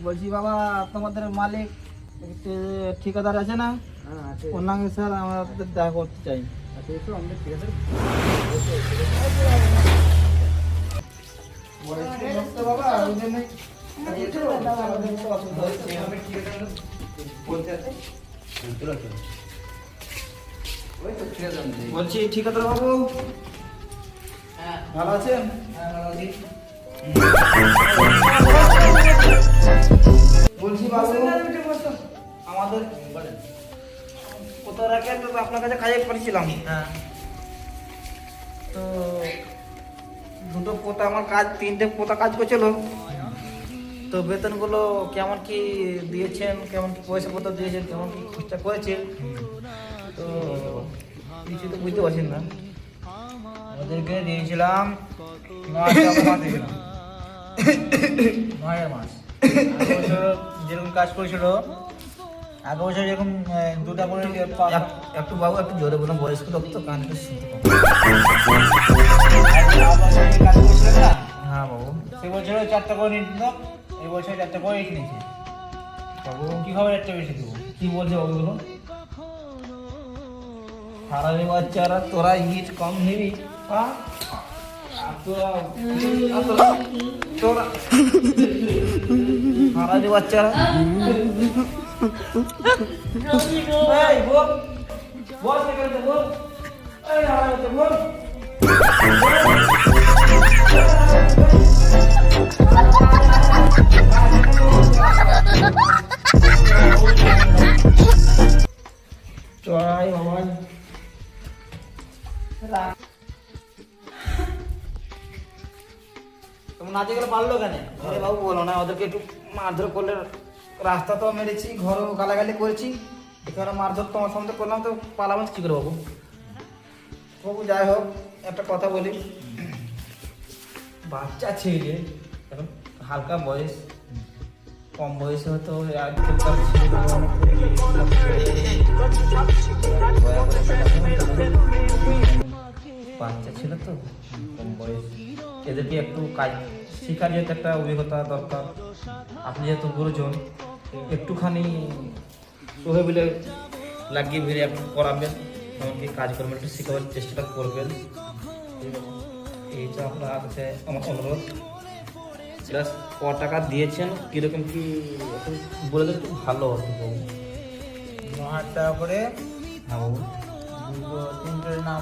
বলছি বাবা, তোমাদের মালিক ঠিকাদার আছে না? ওর নামে স্যার আমাদের দেখা করতে চাই। বাবা বলছি ঠিকাদার বাবু, ভালো আছেন? বলছি বাবু, আমাদের কোথাও রাখে তো আপনার কাছে কাজে করেছিলাম। তো দুটো পোতা আমার কাজ, তিনটে পোতা কাজ করছিল। তো বেতনগুলো কেমন কি দিয়েছেন, কেমন কি পয়সা পত্র দিয়েছেন, কেমন কি খরচা করেছেন, তো কিছু তো বুঝতে পারছেন না। ওদেরকে দিয়েছিলাম 9 মাস দিয়েছিলাম, 9 মাস। যেরকম কাজ করেছিল আগে বছর, যেরকম দুটা করে একটু বাবু একটু জোরে বলুন, বয়স্ক লোক তো কান একটু শুনতে পাবো। কাজ করেছিল না? হ্যাঁ বাবু, সে বছর 4টা করে নিয়ে দিত, এই বছর 4টা করে নিয়েছে। বাবু কি খবর, একটা বেশি দেবো? কি বলছে বাবুগুলো? হারামি বাচ্চারা, তোরা ইট কম নিবি? তোরা হারামি বাচ্চারা, বল বল বল, বল। চড়াই বাবা, তোমার নাচে গেলে পারলো কেন? আরে বাবু বলো না, ওদেরকে একটু মারধর করলে, রাস্তা তো মেরেছি, ঘরও গালাগালি করেছি, এখানে মারধর তোমার সামনে করলাম, তো পালাবো কি করে বাবু? বাবু যাই হোক, একটা কথা বলি, বাচ্চা ছেলে এখন হালকা বয়স, কম বয়সে হয়তো আজকালকার বাচ্চা ছিল তো, কম বয়স, এদেরকে একটু কাজ শেখার যেহেতু একটা অভিজ্ঞতা দরকার। আপনি যেহেতু গুরুজন, একটুখানি সোহে বিলে লাগিয়ে ভিড়ে একটু করাবেন, এমনকি কাজ করবেন, একটু শেখাবার চেষ্টাটা করবেন। এইটা আপনার কাছে আমার অনুরোধ। প্লাস ক টাকা দিয়েছেন, কীরকম কি বলে দিলে একটু ভালো হতো বাবু। 9,000 টাকা করে। হ্যাঁ বাবু, 2-3 নাম